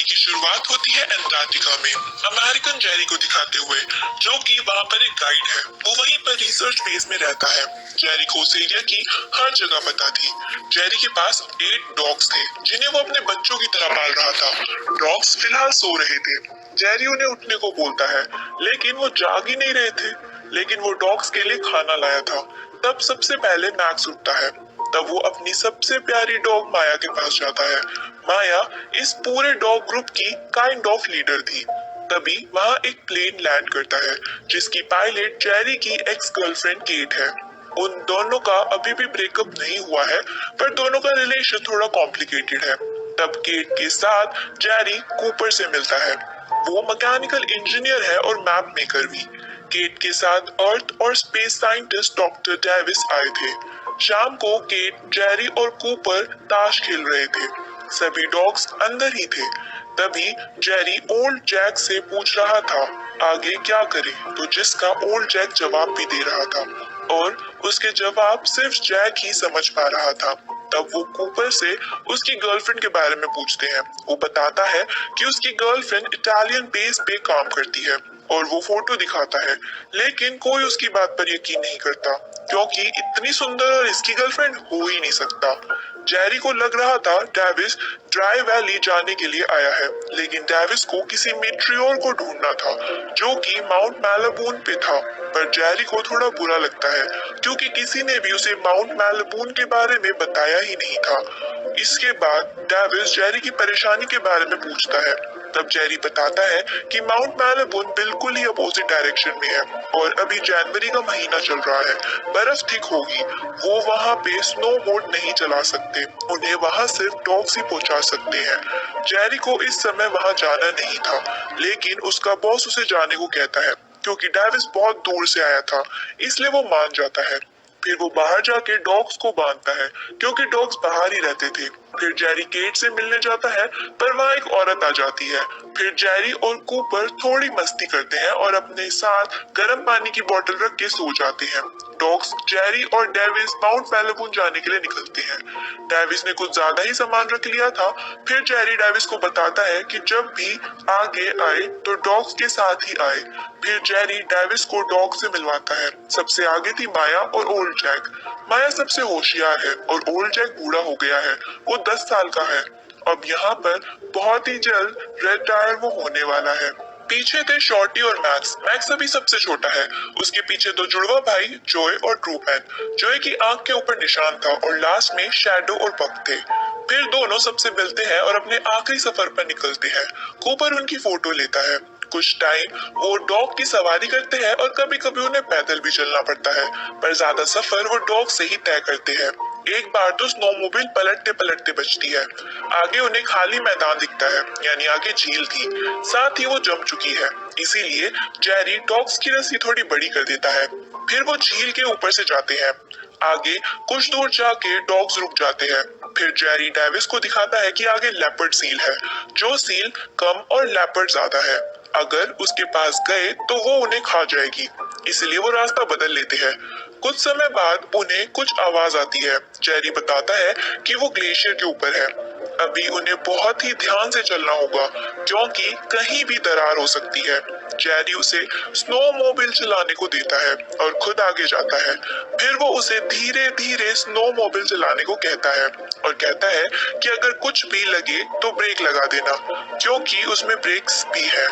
की शुरुआत होती है अंटार्कटिका में अमेरिकन जेरी को दिखाते हुए, जो कि वहाँ पर एक गाइड है। वो वहीं पर रिसर्च बेस में रहता है। जेरी को उस एरिया की हर जगह पता थी। जेरी के पास 8 डॉग्स थे जिन्हें वो अपने बच्चों की तरह पाल रहा था। डॉग्स फिलहाल सो रहे थे। जेरी उन्हें उठने को बोलता है, लेकिन वो जाग ही नहीं रहे थे। लेकिन वो डॉग्स के लिए खाना लाया था। तब सबसे पहले मैक्स उठता है। तब वो अपनी सबसे प्यारी डॉग माया के पास जाता है। माया इस पूरे डॉग ग्रुप की काइंड ऑफ लीडर थी। तभी वहाँ एक प्लेन लैंड करता है जिसकी पायलट जेरी की एक्स गर्लफ्रेंड केट है। उन दोनों का अभी भी ब्रेकअप नहीं हुआ है, पर दोनों का रिलेशन थोड़ा कॉम्प्लिकेटेड है। तब केट के साथ जेरी कूपर से मिलता है। वो मैकेनिकल इंजीनियर है और मैप मेकर भी। केट के साथ अर्थ और स्पेस साइंटिस्ट डॉक्टर डेविस आए थे। शाम को केट, जेरी और कूपर ताश खेल रहे थे। सभी डॉग्स अंदर ही थे। तभी जेरी ओल्ड जैक से पूछ रहा था आगे क्या करे, तो जिसका ओल्ड जैक जवाब भी दे रहा था और उसके जवाब सिर्फ जैक ही समझ पा रहा था। तब वो कूपर से उसकी गर्लफ्रेंड के बारे में पूछते हैं। वो बताता है कि उसकी गर्लफ्रेंड इटालियन बेस पे काम करती है और वो फोटो दिखाता है, लेकिन कोई उसकी बात पर यकीन नहीं करता क्योंकि इतनी सुंदर और इसकी गर्लफ्रेंड हो ही नहीं सकता। जेरी को लग रहा था डेविस ड्राई वैली जाने के लिए आया है, लेकिन डेविस को किसी मेट्रियोर को ढूंढना था जो कि माउंट मैलाबून पे था। पर जेरी को थोड़ा बुरा लगता है क्योंकि किसी ने भी उसे माउंट मैलाबून के बारे में बताया ही नहीं था। इसके बाद डेविस जेरी की परेशानी के बारे में पूछता है। तब जेरी बताता है कि माउंट मैलाबून बिल्कुल ही अपोजिट डायरेक्शन में है और अभी जनवरी का महीना चल रहा है, बर्फ थिक होगी। वो वहाँ पे स्नो बोर्ड नहीं चला सकते, उन्हें वहाँ सिर्फ डॉग्स ही पहुँचा सकते हैं। जेरी को इस समय वहाँ जाना नहीं था, लेकिन उसका बॉस उसे जाने को कहता है क्योंकि डेविस बहुत दूर से आया था, इसलिए वो मान जाता है। फिर वो बाहर जाके डॉग्स को बांधता है क्योंकि डॉग्स बाहर ही रहते थे। फिर जेरी केट से मिलने जाता है, पर वहाँ एक औरत आ जाती है। फिर जेरी और कूपर थोड़ी मस्ती करते हैं और अपने साथ गर्म पानी की बोतल रख के सो जाते हैं। डॉग्स, जेरी और डेविस माउंट मैलाबून जाने के लिए निकलते हैं। डेविस ने कुछ ज्यादा ही सामान रख लिया था। फिर जेरी डेविस को बताता है कि जब भी आगे आए तो डॉग्स के साथ ही आए। फिर जेरी डेविस को डॉग से मिलवाता है। सबसे आगे थी माया और ओल्ड जैक। माया सबसे होशियार है और ओल्ड जैक बूढ़ा हो गया है, वो 10 साल का है। अब यहाँ पर बहुत ही जल्द रिटायर वो होने वाला है। पीछे थे शॉर्टी और मैक्स। मैक्स अभी सबसे छोटा है। उसके पीछे दो जुड़वा भाई जोय और ट्रूपैन। जोय की आंख के ऊपर निशान था और लास्ट में शैडो और पक थे। फिर दोनों सबसे मिलते हैं और अपने आखिरी सफर पर निकलते हैं। कूपर उनकी फोटो लेता है। कुछ टाइम वो डॉग की सवारी करते हैं और कभी कभी उन्हें पैदल भी चलना पड़ता है, पर ज्यादा सफर वो डॉग से ही तय करते हैं। एक बार तो स्नोमोबाइल पलटते पलटते बचती है। आगे उन्हें खाली मैदान दिखता है, यानी आगे झील थी, साथ ही वो जम चुकी है। इसीलिए जेरी डॉग्स की रस्सी थोड़ी बड़ी कर देता है। फिर वो झील के ऊपर से जाते हैं। आगे कुछ दूर जाके डॉग्स रुक जाते हैं। फिर जेरी डेविस को दिखाता है कि आगे लेपर्ड सील है। जो सील कम और लेपर्ड ज्यादा है, अगर उसके पास गए तो वो उन्हें खा जाएगी, इसलिए वो रास्ता बदल लेते हैं। कुछ समय बाद उन्हें कुछ आवाज आती है। जेरी बताता है कि वो ग्लेशियर के ऊपर है। अभी उन्हें बहुत ही ध्यान से चलना होगा क्योंकि कहीं भी दरार हो सकती है। जेरी उसे स्नोमोबाइल चलाने को देता है और खुद आगे जाता है। फिर वो उसे धीरे धीरे स्नोमोबाइल चलाने को कहता है और कहता है कि अगर कुछ भी लगे तो ब्रेक लगा देना क्योंकि उसमें ब्रेक्स भी है।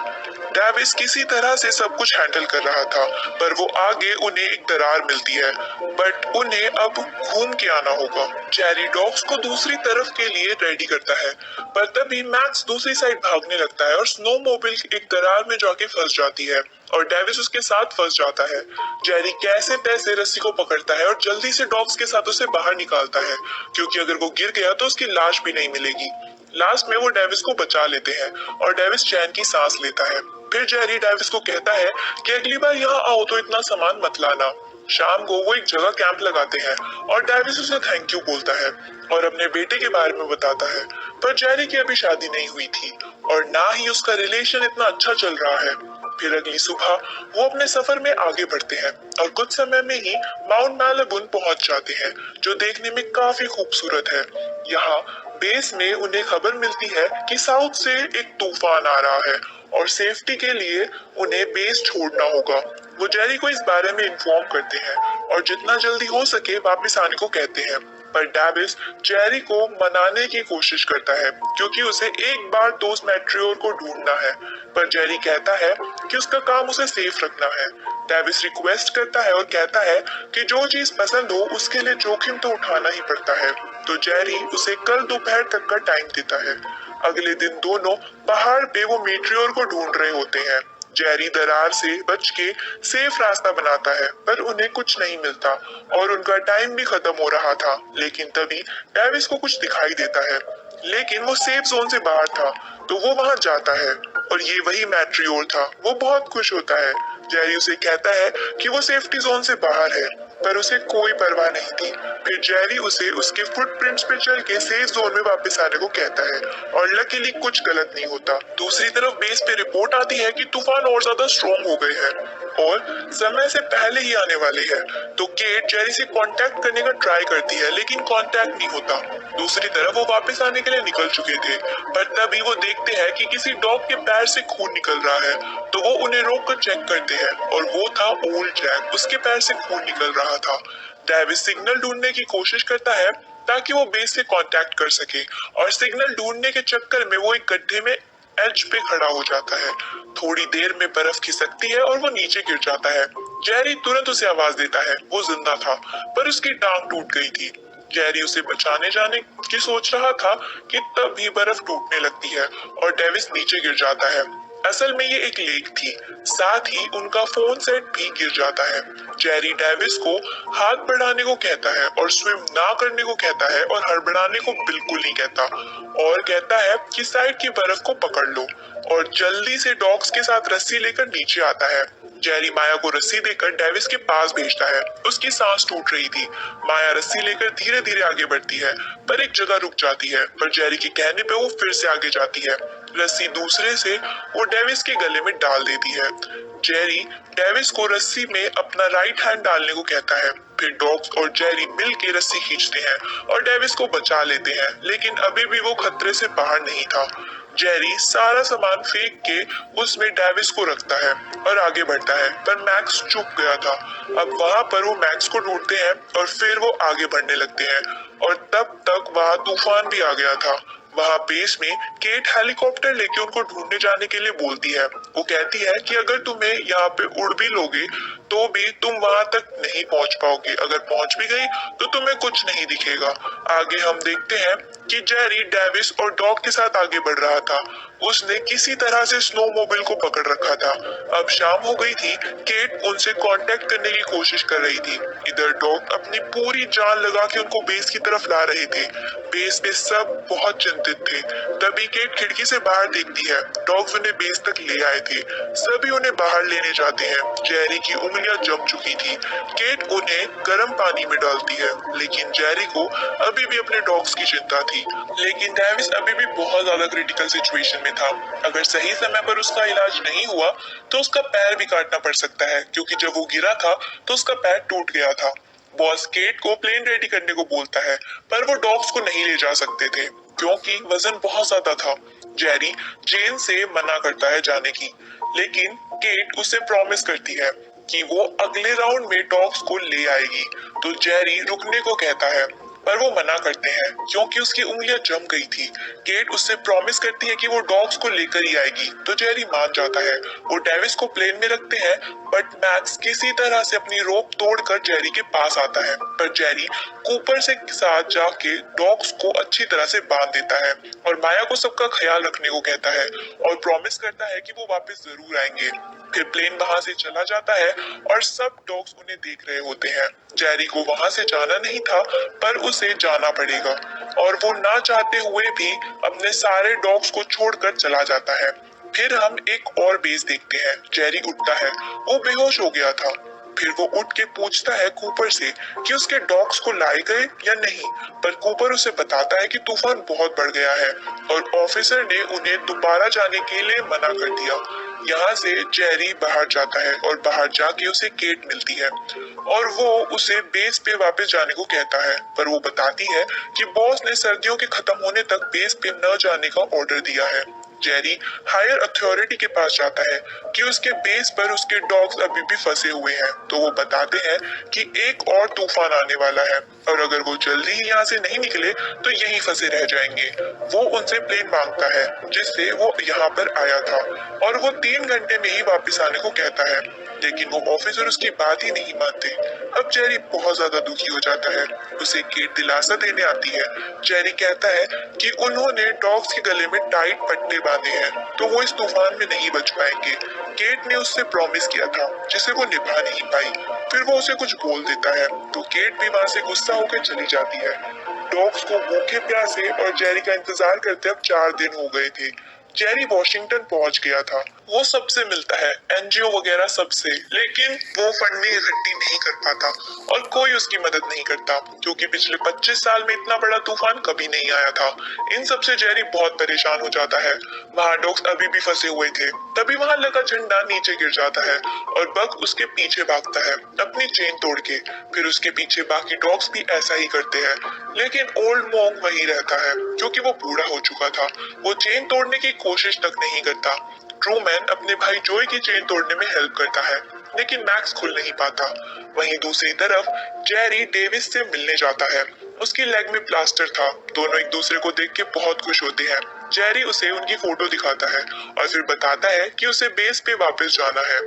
डेविस किसी तरह से सब कुछ हैंडल कर रहा था, पर वो आगे उन्हें एक दरार मिलती है, बट उन्हें अब घूम के आना होगा। जेरी डॉग्स को दूसरी तरफ के लिए रेडी करता है, पर तभी मैक्स दूसरी साइड भागने लगता है और स्नोमोबाइल एक दरार में जाके फंस जाती है और डेविस उसके साथ फंस जाता है। जेरी कैसे तैसे रस्सी को पकड़ता है और जल्दी से डॉग्स के साथ उसे बाहर निकालता है क्योंकि अगर वो गिर गया तो उसकी लाश भी नहीं मिलेगी। लास्ट में वो डेविस को बचा लेते हैं और डेविस चैन की सांस लेता है। फिर जेरी डेविस को कहता है कि अगली बार यहाँ आओ तो इतना सामान मत लाना। शाम को वो एक जगह कैंप लगाते हैं और डेविस उसे थैंक यू बोलता है और अपने बेटे के बारे में बताता है। पर जेरी की अभी शादी नहीं हुई थी और ना ही उसका रिलेशन इतना अच्छा चल रहा है। फिर अगली सुबह वो अपने सफर में आगे बढ़ते हैं और कुछ समय में ही माउंट मैलाबून पहुंच जाते हैं, जो देखने में काफी खूबसूरत है। यहाँ बेस में उन्हें खबर मिलती है कि साउथ से एक तूफान आ रहा है और सेफ्टी के लिए उन्हें बेस छोड़ना होगा। वो जेरी को इस बारे में इन्फॉर्म करते हैं और जितना जल्दी हो सके वापस आने को कहते हैं। पर डेविस जेरी को मनाने की कोशिश करता है क्योंकि उसे एक बार तो उस मैट्रियोर को ढूंढना है। पर जेरी कहता है कि उसका काम उसे सेफ रखना है। डेविस रिक्वेस्ट करता है और कहता है कि जो चीज पसंद हो उसके लिए जोखिम तो उठाना ही पड़ता है। तो जेरी उसे कल दोपहर तक का टाइम देता है। अगले दिन दोनों पहाड़ पे वो मेट्रियोर को ढूंढ रहे होते हैं। जेरी दरार से बच के सेफ रास्ता बनाता है पर उन्हें कुछ नहीं मिलता और उनका टाइम भी खत्म हो रहा था। लेकिन तभी डेविस को कुछ दिखाई देता है, लेकिन वो सेफ जोन से बाहर था तो वो वहां जाता है और ये वही मैट्रियोर था। वो बहुत खुश होता है। जेरी उसे कहता है कि वो सेफ्टी जोन से बाहर है पर उसे कोई परवाह नहीं थी। फिर जेरी उसे उसके फुटप्रिंट्स पे चल के सेफ जोन में वापस आने को कहता है और लकीली कुछ गलत नहीं होता। दूसरी तरफ बेस पे रिपोर्ट आती है कि तूफान और ज्यादा स्ट्रॉन्ग हो गए हैं और समय से पहले ही आने वाले हैं। तो केट जेरी से कांटेक्ट करने का ट्राई करती है लेकिन कांटेक्ट नहीं होता। दूसरी तरफ वो वापस आने के लिए निकल चुके थे पर तभी वो देखते हैं कि किसी डॉग के पैर से खून निकल रहा है। तो वो उन्हें रोक कर चेक करते हैं और वो था ओल्ड जैक, उसके पैर से खून निकल रहा था। डेविस सिग्नल ढूंढने की कोशिश करता है ताकि वो बेस से कांटेक्ट कर सके और सिग्नल ढूंढने के चक्कर में वो एक गड्ढे में एज पे खड़ा हो जाता है। थोड़ी देर में बर्फ खिसकती है और वो नीचे गिर जाता है। जेरी तुरंत उसे आवाज देता है। वो जिंदा था पर उसकी टांग टूट गई थी। जेरी उसे बचाने जाने की सोच रहा था कि तभी बर्फ टूटने लगती है और डेविस नीचे गिर जाता है। असल में ये एक लेक थी, साथ ही उनका फोन सेट भी गिर जाता है। जेरी डेविस को हाथ बढ़ाने को कहता है और स्विम ना करने को कहता है और हड़बड़ाने को बिल्कुल नहीं कहता और कहता है कि साइड की बर्फ को पकड़ लो और जल्दी से डॉग्स के साथ रस्सी लेकर नीचे आता है। जेरी माया को रस्सी देकर डेविस के पास भेजता है। उसकी सांस टूट रही थी। माया रस्सी लेकर धीरे धीरे आगे बढ़ती है पर एक जगह रुक जाती है, पर जेरी के कहने पे वो फिर से आगे जाती है। रस्सी दूसरे से वो डेविस के गले में डाल देती है। जेरी डेविस को रस्सी में अपना राइट हैंड डालने को कहता है। फिर डॉग्स और जेरी मिल के रस्सी खींचते हैं और डेविस को बचा लेते हैं, लेकिन अभी भी वो खतरे से बाहर नहीं था। जेरी सारा सामान फेंक के उसमें डेविस को रखता है और आगे बढ़ता है, पर मैक्स चुप गया था। अब वहां पर वो मैक्स को ढूंढते हैं और फिर वो आगे बढ़ने लगते हैं और तब तक वहां तूफान भी आ गया था। वहां बेस में केट हेलीकॉप्टर लेके उनको ढूंढने जाने के लिए बोलती है। वो कहती है कि अगर तुम्हें यहाँ पे उड़ भी लोगे तो भी तुम वहां तक नहीं पहुंच पाओगे। अगर पहुंच भी गई तो तुम्हें कुछ नहीं दिखेगा। आगे हम देखते हैं कि जेरी डेविस और डॉग के साथ आगे बढ़ रहा था। उसने किसी तरह से स्नो मोबाइल को पकड़ रखा था। अब शाम हो गई थी। केट उनसे कांटेक्ट करने की कोशिश कर रही थी। इधर डॉग अपनी पूरी जान लगा के उनको बेस की तरफ ला रहे थे। बेस पे सब बहुत चिंतित थे। तभी केट खिड़की से बाहर देखती है। डॉग्स उन्हें बेस तक ले आए थे। सभी उन्हें बाहर लेने जाते हैं। जेरी की उंगलियां जम चुकी थी। केट उन्हें गर्म पानी में डालती है, लेकिन जेरी को अभी भी अपने डॉग्स की चिंता थी। लेकिन डेविस अभी भी बहुत ज्यादा क्रिटिकल सिचुएशन में था। अगर सही समय पर उसका इलाज नहीं हुआ तो उसका पैर भी काटना पड़ सकता है, क्योंकि जब वो गिरा था तो उसका पैर टूट गया था। बॉस केट को प्लेन रेडी करने को बोलता है, पर वो डॉग्स को नहीं ले जा सकते थे क्योंकि वजन बहुत ज्यादा था। जेरी जेन से मना करता है जाने की, लेकिन केट उसे प्रॉमिस करती है कि वो अगले राउंड में डॉग्स को ले आएगी। तो जेरी रुकने को कहता है पर वो मना करते हैं क्योंकि उसकी उंगलियां जम गई थी। केट उससे प्रॉमिस करती है कि वो डॉग्स को लेकर ही आएगी, तो जेरी मान जाता है। वो डेविस को प्लेन में रखते हैं, बट मैक्स किसी तरह से अपनी रोप तोड़कर जेरी के पास आता है। पर जेरी कूपर से साथ जाके डॉग्स को अच्छी तरह से बांध देता है और माया को सबका ख्याल रखने को कहता है और प्रॉमिस करता है कि वो वापस जरूर आएंगे। फिर प्लेन वहां से चला जाता है और सब डॉग्स उन्हें देख रहे होते हैं। जेरी को वहां से जाना नहीं था, पर उसे जाना पड़ेगा और वो ना चाहते हुए भी अपने सारे डॉग्स को छोड़कर चला जाता है। फिर हम एक और बेस देखते हैं। जेरी उठता है। वो बेहोश हो गया था। फिर वो उठ के पूछता है कूपर से कि उसके डॉग्स को लाए गए या नहीं, पर कूपर उसे बताता है कि तूफान बहुत बढ़ गया है और ऑफिसर ने उन्हें दोबारा जाने के लिए मना कर दिया। यहाँ से जेरी बाहर जाता है और बाहर जाके उसे केट मिलती है और वो उसे बेस पे वापस जाने को कहता है, पर वो बताती है कि बॉस ने सर्दियों के खत्म होने तक बेस पे न जाने का ऑर्डर दिया है। जेरी हायर अथॉरिटी के पास जाता है कि उसके बेस पर उसके डॉग्स अभी भी फंसे हुए हैं, तो वो बताते हैं कि एक और तूफान आने वाला है और अगर वो जल्दी ही यहाँ से नहीं निकले तो यहीं फंसे रह जाएंगे। वो उनसे प्लेन मांगता है जिससे वो यहाँ पर आया था और वो 3 घंटे में ही वापस आने को कहता है, लेकिन वो ऑफिसर उसकी बात ही नहीं मानते। अब जेरी बहुत ज्यादा दुखी हो जाता है। उसे केट दिलासा देने आती है। जेरी कहता है कि उन्होंने डॉग्स के गले में टाइट पट्टे बांधे हैं, तो वो इस तूफान में नहीं बच पाएंगे। केट ने उससे प्रॉमिस किया था जिसे वो निभा नहीं पाई। फिर वो उसे कुछ बोल देता है तो केट भी वहाँ से गुस्सा होकर चली जाती है। डॉग्स को भूखे प्यासे और जेरी का इंतजार करते अब 4 दिन हो गए थे। जेरी वॉशिंगटन पहुंच गया था। वो सबसे मिलता है, एनजीओ वगैरह सबसे, लेकिन वो फंडिंग इकट्ठी नहीं कर पाता और कोई उसकी मदद नहीं करता क्योंकि पिछले 25 साल में इतना बड़ा तूफान कभी नहीं आया था। इन सब से जेरी बहुत परेशान हो जाता है। वहाँ डॉग्स अभी भी फंसे हुए थे। तभी वहाँ लगा झंडा नीचे गिर जाता है और बक उसके पीछे भागता है अपनी चेन तोड़ के। फिर उसके पीछे बाकी डॉग्स भी ऐसा ही करते हैं, लेकिन ओल्ड मॉन्ग वहीं रहता है क्योंकि वो बूढ़ा हो चुका था। वो चेन तोड़ने की कोशिश तक नहीं करता। ट्रूमैन अपने भाई जोई की चेन तोड़ने में हेल्प करता है, लेकिन मैक्स खुल नहीं पाता। वहीं दूसरी तरफ जेरी डेविस से मिलने जाता है। उसकी लेग में प्लास्टर था। दोनों एक दूसरे को देख के बहुत खुश होते हैं। जेरी उसे उनकी फोटो दिखाता है और फिर बताता है कि उसे बेस पे वापस जाना है।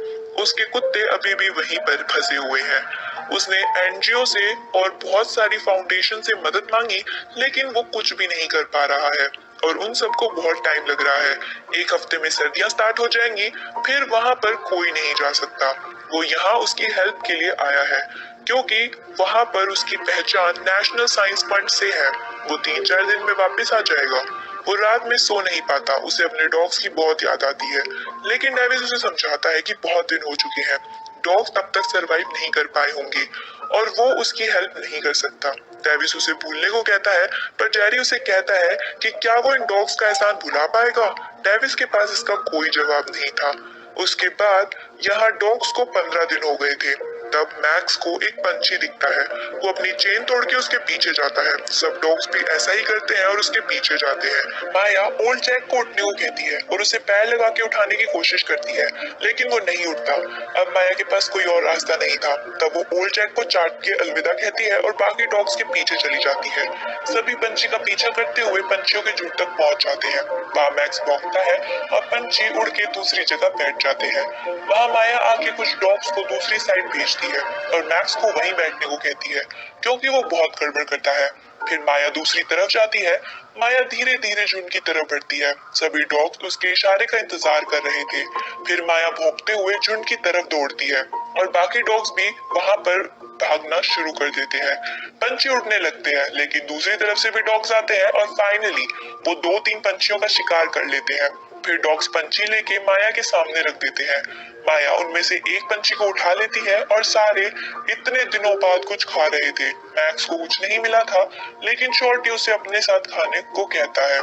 उसके कुत्ते अभी भी वहीं पर फंसे हुए हैं। उसने एनजीओ से और बहुत सारी फाउंडेशन से मदद मांगी, लेकिन वो कुछ भी नहीं कर पा रहा है और उन सबको बहुत टाइम लग रहा है। 1 हफ्ते में सर्दियां स्टार्ट हो जाएंगी, फिर वहां पर कोई नहीं जा सकता। वो यहाँ उसकी हेल्प के लिए आया है क्योंकि वहां पर उसकी पहचान नेशनल साइंस फंड से है। वो 3-4 दिन में वापस आ जाएगा। वो रात में सो नहीं पाता। उसे अपने डॉग्स की बहुत याद आती है, लेकिन डेविस उसे समझाता है कि बहुत दिन हो चुके हैं, डॉग्स तब तक सरवाइव नहीं कर पाए होंगे और वो उसकी हेल्प नहीं कर सकता। डेविस उसे भूलने को कहता है, पर जेरी उसे कहता है कि क्या वो इन डॉग्स का एहसान भुला पाएगा। डेविस के पास इसका कोई जवाब नहीं था। उसके बाद यहाँ डॉग्स को 15 दिन हो गए थे। तब मैक्स को एक पंछी दिखता है। वो अपनी चेन तोड़ के उसके पीछे जाता है। सब डॉग्स भी ऐसा ही करते हैं और उसके पीछे जाते हैं। माया ओल्ड जैक को उठने को कहती है और उसे पैर लगा के उठाने की कोशिश करती है, लेकिन वो नहीं उठता। अब माया के पास कोई और रास्ता नहीं था। तब वो ओल्ड जैक को चाट के अलविदा कहती है और बाकी डॉग्स के पीछे चली जाती है। सभी पंछी का पीछा करते हुए पंछियों के झुंड तक पहुंच जाते हैं। वहाँ मैक्स भौंकता है और पंछी उड़ के दूसरी जगह बैठ जाते हैं। वहाँ माया आके कुछ डॉग्स को दूसरी साइड भेजती है और मैक्स को वहीं बैठने को कहती है क्योंकि वो बहुत गड़बड़ करता है। फिर माया दूसरी तरफ जाती है। माया धीरे धीरे झुंड की तरफ बढ़ती है। सभी डॉग्स उसके इशारे का इंतजार कर रहे थे। फिर माया भौंकते हुए झुंड की तरफ दौड़ती है और बाकी डॉग्स भी वहां पर भागना शुरू कर देते हैं। पंछी उड़ने लगते हैं, लेकिन दूसरी तरफ से भी डॉग्स आते हैं और फाइनली वो 2-3 पंछियों का शिकार कर लेते हैं। फिर डॉग्स पंछी लेके माया के सामने रख देते हैं। माया उनमें से एक पंछी को उठा लेती है और सारे इतने दिनों बाद कुछ खा रहे थे। मैक्स को कुछ नहीं मिला था, लेकिन शॉर्टी उसे अपने साथ खाने को कहता है।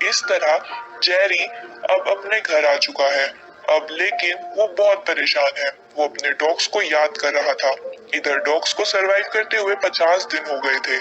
इस तरह जेरी अब अपने घर आ चुका है। अब लेकिन वो बहुत परेशान है। वो अपने डॉग्स को याद कर रहा था। इधर डॉग्स को सरवाइव करते हुए 50 दिन हो गए थे।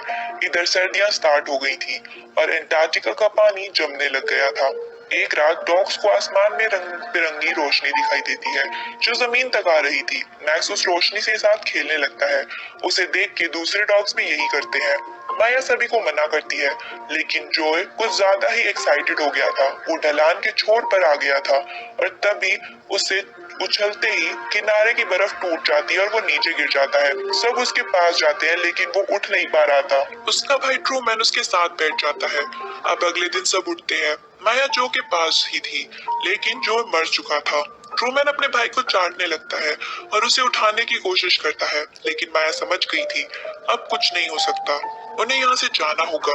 इधर सर्दियां स्टार्ट हो गई थी और एंटार्क्टिका का पानी जमने लग गया था। एक रात डॉग्स को आसमान में रंग बिरंगी रोशनी दिखाई देती है जो जमीन तक आ रही थी। मैक्स उस रोशनी से साथ खेलने लगता है। उसे देख के दूसरे डॉग्स भी यही करते हैं। माया सभी को मना करती है, लेकिन जोय कुछ ज्यादा ही एक्साइटेड हो गया था। वो ढलान के छोर पर आ गया था और तभी उसे उछलते ही किनारे की बर्फ टूट जाती है और वो नीचे गिर जाता है। सब उसके पास जाते हैं, लेकिन वो उठ नहीं पा रहा था। उसका भाई ट्रूमैन उसके साथ बैठ जाता है। अब अगले दिन सब उठते हैं। माया जो के पास ही थी, लेकिन जो मर चुका था। ट्रूमैन अपने भाई को चाटने लगता है और उसे उठाने की कोशिश करता है, लेकिन माया समझ गई थी अब कुछ नहीं हो सकता, उन्हें यहाँ से जाना होगा।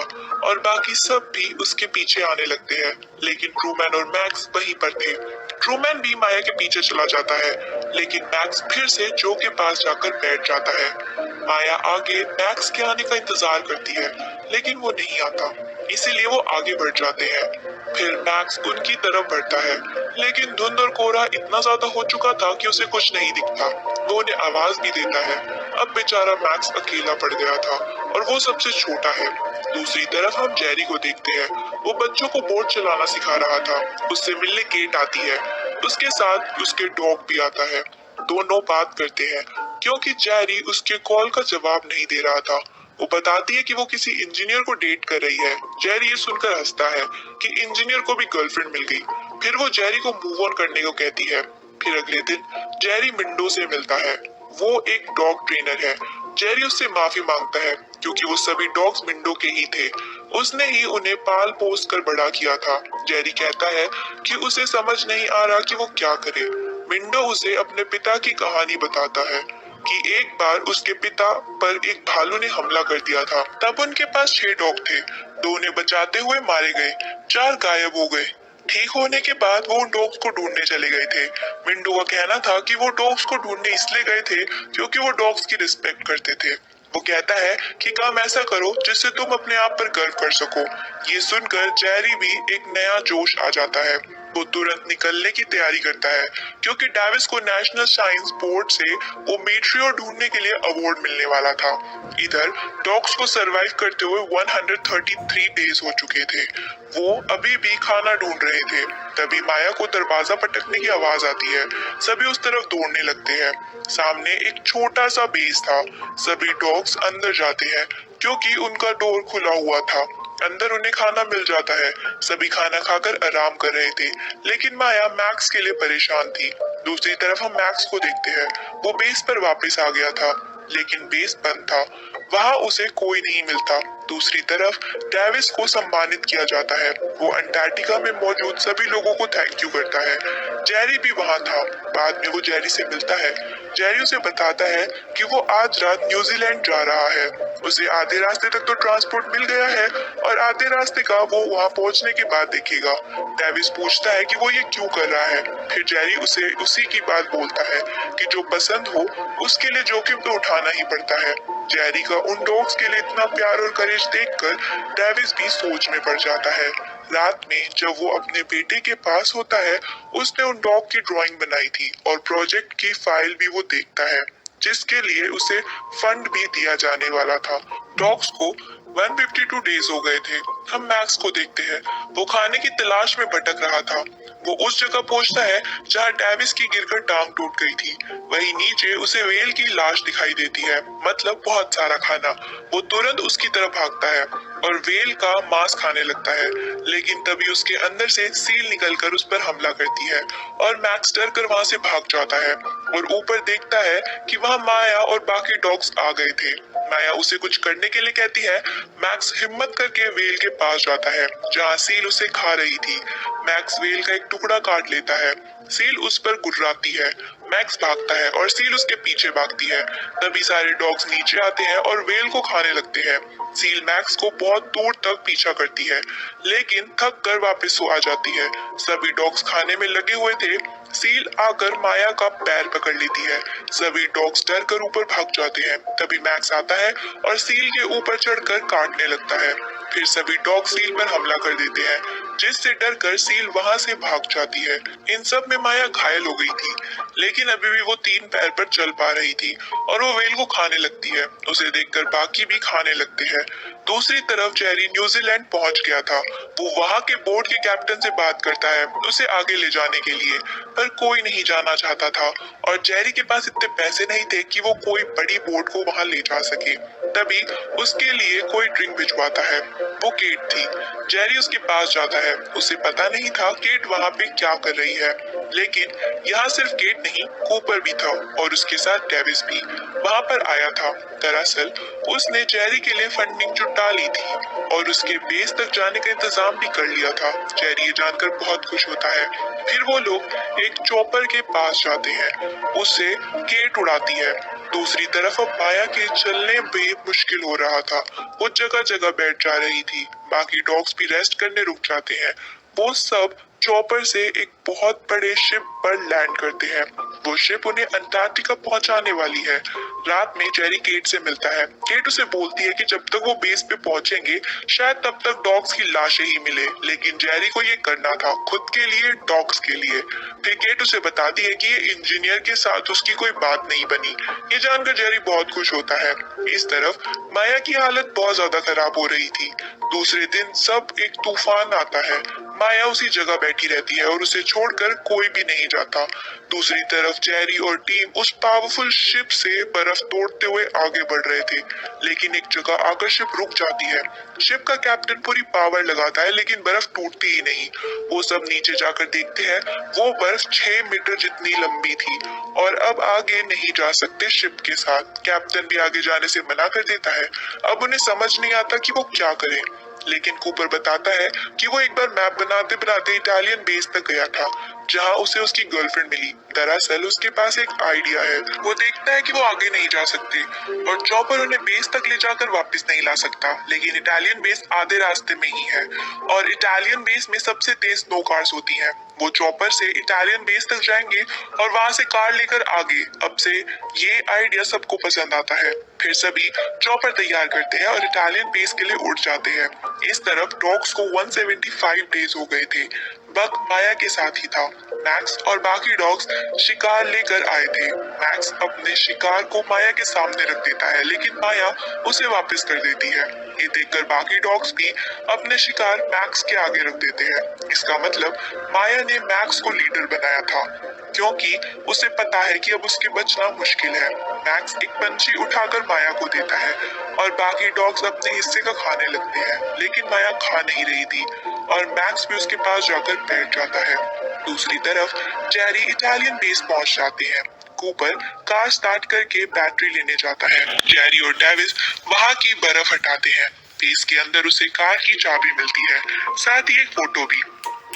और बाकी सब भी उसके पीछे आने लगते हैं, लेकिन ट्रूमैन और मैक्स वहीं पर थे। ट्रूमैन भी माया के पीछे चला जाता है, लेकिन मैक्स फिर से जो के पास जाकर बैठ जाता है। माया आगे मैक्स के आने का इंतजार करती है, लेकिन वो नहीं आता, इसीलिए वो आगे बढ़ जाते हैं। फिर मैक्स उनकी तरफ बढ़ता है, लेकिन धुंध और कोहरा इतना ज्यादा हो चुका था कि उसे कुछ नहीं दिखता। वो उन्हें आवाज भी देता है। अब बेचारा मैक्स अकेला पड़ गया था और वो सबसे छोटा है। दूसरी तरफ हम जेरी को देखते हैं। वो बच्चों को बोट चलाना सिखा रहा था। उससे मिलने केट आती है, उसके साथ उसके डॉग भी आता है। दोनों बात करते हैं, क्योंकि जेरी उसके कॉल का जवाब नहीं दे रहा था। वो बताती है कि वो किसी इंजीनियर को डेट कर रही है। जेरी ये सुनकर हंसता है कि इंजीनियर को भी गर्लफ्रेंड मिल गई। फिर वो जेरी को मूव ऑन करने को कहती है। फिर अगले दिन जेरी मिंडो से मिलता है। वो एक डॉग ट्रेनर है। जेरी उससे माफी मांगता है, क्योंकि वो सभी डॉग्स मिंडो के ही थे। उसने ही उन्हें पाल पोस कर बड़ा किया था। जेरी कहता है कि उसे समझ नहीं आ रहा कि वो क्या करे। मिंडो उसे अपने पिता की कहानी बताता है कि एक बार उसके पिता पर एक भालू ने हमला कर दिया था। तब उनके पास 6 डॉग थे। 2 उन्हें बचाते हुए मारे गए, 4 गायब हो गए। ठीक होने के बाद वो उन डॉग्स को ढूंढने चले गए थे। मिंडो का कहना था कि वो डॉग्स को ढूंढने इसलिए गए थे क्योंकि वो डॉग्स की रिस्पेक्ट करते थे। वो कहता है कि काम ऐसा करो जिससे तुम अपने आप पर गर्व कर सको। ये सुनकर जेरी भी एक नया जोश आ जाता है। वो तुरंत निकलने की तैयारी करता है, क्योंकि डेविस को नेशनल साइंस बोर्ड से वो मेट्रियो ढूंढने के लिए अवार्ड मिलने वाला था। इधर डॉग्स को सरवाइव करते हुए 133 डेज हो चुके थे। वो अभी भी खाना ढूंढ रहे थे। तभी माया को दरवाजा पटकने की आवाज आती है। सभी उस तरफ दौड़ने लगते हैं। सामने एक छोटा सा बेस था। सभी डॉग्स अंदर जाते हैं, क्योंकि उनका डोर खुला हुआ था। अंदर उन्हें खाना मिल जाता है। सभी खाना खाकर आराम कर रहे थे, लेकिन माया मैक्स के लिए परेशान थी। दूसरी तरफ हम मैक्स को देखते हैं। वो बेस पर वापस आ गया था, लेकिन बेस बंद था। वहां उसे कोई नहीं मिलता। दूसरी तरफ डेविस को सम्मानित किया जाता है। वो अंटार्कटिका में मौजूद सभी लोगों को थैंक यू करता है। जेरी भी वहां था। बाद में वो जेरी से मिलता है। जेरी उसे बताता है कि वो आज रात न्यूजीलैंड जा रहा है। उसे आधे रास्ते तक तो ट्रांसपोर्ट मिल गया है और आधे रास्ते का वो वहां पहुंचने के बाद देखेगा। डेविस पूछता है कि वो ये क्यों कर रहा है। फिर जेरी उसे उसी की बात बोलता है कि जो पसंद हो उसके लिए जोखिम तो उठाना ही पड़ता है। जेरी का उन डॉग्स के लिए इतना प्यार और करेज देखकर डेविस भी सोच में पड़ जाता है। रात में जब वो अपने बेटे के पास होता है, उसने उन डॉग की ड्राइंग बनाई थी और प्रोजेक्ट की फाइल भी वो देखता है, जिसके लिए उसे फंड भी दिया जाने वाला था। डॉग्स को 152 डेज हो गए थे। हम मैक्स को देखते हैं। वो खाने की तलाश में भटक रहा था। वो उस जगह पहुंचता है जहां डेविस की गिरकर टांग टूट गई थी। वहीं नीचे उसे व्हेल की लाश दिखाई देती है, मतलब बहुत सारा खाना। वो तुरंत उसकी तरफ भागता है और व्हेल का मांस खाने लगता है, लेकिन तभी उसके अंदर से सील निकलकर उस पर हमला करती है और मैक्स डर कर वहां से भाग जाता है और ऊपर देखता है कि वहां माया और बाकी डॉग्स आ गए थे। माया उसे कुछ करने के लिए कहती है। मैक्स हिम्मत करके व्हेल के पास जाता है जहां सील उसे खा रही थी। मैक्स व्हेल का एक टुकड़ा काट लेता है। सील उस पर गुर्राती है। मैक्स भागता है और सील उसके पीछे भागती है। तभी सारे डॉग्स नीचे आते हैं और व्हेल को खाने लगते हैं। सील मैक्स को बहुत दूर तक पीछा करती है, लेकिन थक कर वापस आ जाती है। सभी डॉग्स खाने में लगे हुए थे। सील आकर माया का पैर पकड़ लेती है। सभी डॉग्स डर कर ऊपर भाग जाते हैं। तभी मैक्स आता है और सील के ऊपर चढ़कर काटने लगता है। फिर सभी डॉग सील पर हमला कर देते हैं, जिससे डरकर सील वहां से भाग जाती है। इन सब में माया घायल हो गई थी, लेकिन अभी भी वो 3 पैर पर चल पा रही थी और वो व्हेल को खाने लगती है। उसे देखकर बाकी भी खाने लगते हैं। दूसरी तरफ जेरी न्यूजीलैंड पहुंच गया था। वो वहां के बोट के कैप्टन से बात करता है उसे आगे ले जाने के लिए, पर कोई नहीं जाना चाहता था और जेरी के पास इतने पैसे नहीं थे कि वो कोई बड़ी बोट को वहां ले जा सके। तभी उसके लिए कोई ड्रिंक भिजवाता है। वो केट थी। जेरी उसके पास जाता है। उसे पता नहीं था केट वहाँ पे क्या कर रही है, लेकिन यहाँ सिर्फ केट नहीं, कूपर भी था और उसके साथ डेविस भी वहाँ पर आया था। दरअसल उसने जेरी के लिए फंडिंग जुटा ली थी और उसके बेस तक जाने का इंतजाम भी कर लिया था। जेरी ये जानकर बहुत खुश होता है। फिर वो लोग एक चॉपर के पास जाते हैं, उसे केट उड़ाती है। दूसरी तरफ अब माया के चलने भी मुश्किल हो रहा था। वो जगह जगह बैठ जा रही थी। बाकी डॉग्स भी रेस्ट करने रुक जाते हैं। वो सब चॉपर से एक बहुत बड़े शिप पर लैंड करते हैं। वो शिप उन्हें अंटार्कटिका पहुंचाने वाली है। रात में जेरी केट से मिलता है। केट उसे बोलती है कि जब तक वो बेस पे पहुंचेंगे शायद तब तक डॉग्स की लाशें ही मिले, लेकिन जेरी को ये करना था, खुद के लिए, डॉग्स के लिए। फिर केट उसे बताती है कि ये इंजीनियर के साथ उसकी कोई बात नहीं बनी। ये जानकर जेरी बहुत खुश होता है। इस तरफ माया की हालत बहुत ज्यादा खराब हो रही थी। दूसरे दिन सब एक तूफान आता है। माया उसी जगह बैठी रहती है और उसे छोड़कर कोई भी नहीं जाता। दूसरी तरफ जेरी और टीम उस पावरफुल शिप से बर्फ तोड़ते हुए आगे बढ़ रहे थे, लेकिन एक जगह आकर शिप रुक जाती है। शिप का कैप्टन पूरी पावर लगाता है, लेकिन बर्फ टूटती ही नहीं। वो सब नीचे जाकर देखते हैं, वो बर्फ 6 मीटर जितनी लंबी थी और अब आगे नहीं जा सकते शिप के साथ। कैप्टन भी आगे जाने से मना कर देता है। अब उन्हें समझ नहीं आता कि वो क्या करें, लेकिन कूपर बताता है कि वो एक बार मैप बनाते बनाते इटालियन बेस तक गया था, जहां उसे उसकी गर्लफ्रेंड मिली। दरअसल उसके पास एक आइडिया है। वो देखता है कि वो आगे नहीं जा सकते और चॉपर उन्हें बेस तक ले जाकर वापस नहीं ला सकता, लेकिन इटालियन बेस आधे रास्ते में ही है और इटालियन बेस में सबसे तेज 2 कार्स होती हैं। वो चॉपर से इटालियन बेस तक जाएंगे और वहां से कार लेकर आगे। अब से ये आइडिया सबको पसंद आता है। फिर सभी चॉपर तैयार करते हैं और इटालियन बेस के लिए उड़ जाते हैं। इस तरफ डॉग्स को 175 डेज हो गए थे। बक माया के साथ ही था। मैक्स और बाकी डॉग्स शिकार लेकर आए थे। मैक्स अपने शिकार को माया के सामने रख देता है, लेकिन माया उसे वापस कर देती है। ये देखकर बाकी डॉग्स भी अपने शिकार मैक्स के आगे रख देते हैं। इसका मतलब माया ने मैक्स को लीडर बनाया था, क्योंकि उसे पता है कि अब उसके बचना मुश्किल है। मैक्स एक पंछी उठाकर माया को देता है और बाकी डॉग्स अपने हिस्से का खाने लगते हैं, लेकिन माया खा नहीं रही थी और मैक्स भी उसके पास जाकर बैठ जाता है। दूसरी तरफ जेरी इटालियन बेस पहुंच जाते हैं। कूपर कार स्टार्ट करके बैटरी लेने जाता है। जेरी और डेविस वहां की बर्फ हटाते हैं। बेस के अंदर उसे कार की चाबी मिलती है, साथ ही एक फोटो भी,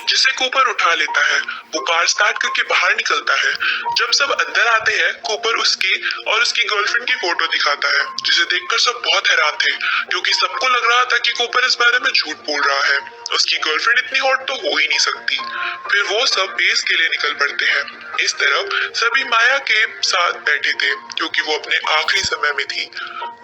जिसे कूपर उठा लेता है। वो कार स्टार्ट करके बाहर निकलता है। जब सब अंदर आते हैं, कूपर उसकी और उसकी गर्लफ्रेंड की फोटो दिखाता है, जिसे देखकर सब बहुत हैरान थे, क्योंकि सबको लग रहा था कि कूपर इस बारे में झूठ बोल रहा है। उसकी गर्लफ्रेंड इतनी हॉट तो हो ही नहीं सकती। फिर वो सब बेस के लिए निकल पड़ते हैं। इस तरफ सभी माया के साथ बैठे थे, क्योंकि वो अपने आखिरी समय में थी।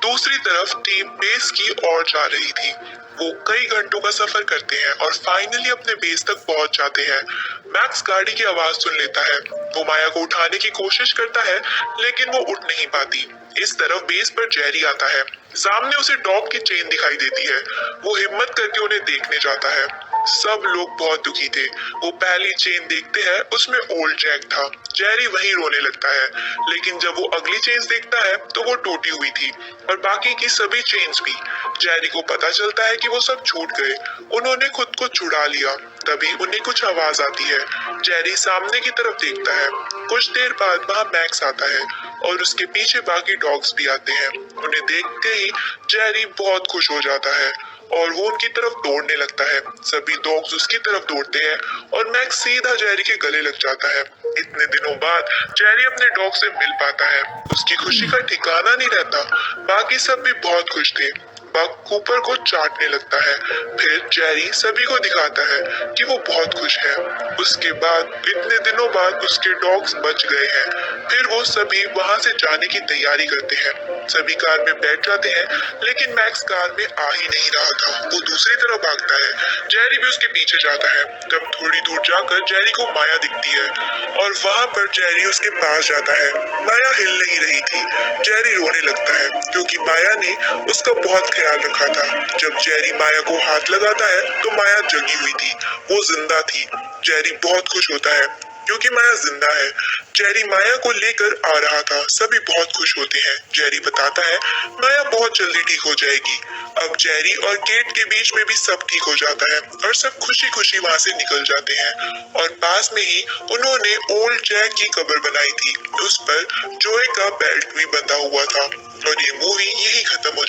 दूसरी तरफ टीम बेस की ओर जा रही थी। वो कई घंटों का सफर करते हैं और फाइनली अपने बेस तक पहुंच जाते हैं। मैक्स गाड़ी की आवाज सुन लेता है। वो माया को उठाने की कोशिश करता है, लेकिन वो उठ नहीं पाती। इस तरफ बेस पर जेरी आता है। सामने उसे डॉग की चेन दिखाई देती है। वो हिम्मत करके उन्हें देखने जाता है। सब लोग बहुत दुखी थे। वो पहली चेन देखते हैं, उसमें ओल्ड जैक था। जेरी वहीं रोने लगता है, लेकिन जब वो अगली चेन देखता है तो वो टूटी हुई थी और बाकी की सभी चेन्स भी। जेरी को पता चलता है कि वो सब छूट गए, उन्होंने खुद को छुड़ा लिया। तभी उन्हें कुछ आवाज आती है। जेरी सामने की तरफ देखता है। कुछ देर बाद वहाँ मैक्स आता है और उसके पीछे बाकी डॉग्स भी आते हैं। उन्हें देखते ही जेरी बहुत खुश हो जाता है और वो उनकी तरफ दौड़ने लगता है। सभी डॉग्स उसकी तरफ दौड़ते हैं और मैक्स सीधा जेरी के गले लग जाता है। इतने दिनों बाद जेरी अपने डॉग से मिल पाता है। उसकी खुशी का ठिकाना नहीं रहता। बाकी सब भी बहुत खुश थे। बक कूपर को चाटने लगता है। फिर जेरी सभी को दिखाता है कि वो बहुत खुश है। उसके बाद इतने दिनों बाद उसके डॉग्स बच गए हैं। फिर वो सभी वहां से जाने की तैयारी करते हैं। सभी कार में बैठ जाते हैं, लेकिन मैक्स कार में आ ही नहीं रहा था। वो दूसरी तरफ भागता है। जेरी भी उसके पीछे जाता है। तब थोड़ी दूर जाकर जेरी को माया दिखती है और वहां पर जेरी उसके पास जाता है। माया हिल नहीं रही थी। जेरी रोने लगता है, क्योंकि माया ने उसका बहुत ख्याल रखा था। जब जेरी माया को हाथ लगाता है तो माया जगी हुई थी, वो जिंदा थी। जेरी बहुत खुश होता है, क्योंकि माया जिंदा है। जेरी माया को लेकर आ रहा था। सभी बहुत खुश होते हैं। जेरी बताता है माया बहुत जल्दी ठीक हो जाएगी। अब जेरी और केट के बीच में भी सब ठीक हो जाता है और सब खुशी खुशी वहाँ से निकल जाते हैं और पास में ही उन्होंने ओल्ड जैक की कब्र बनाई थी। उस पर जोए का बेल्ट भी बंधा हुआ था और ये मूवी यही खत्म हो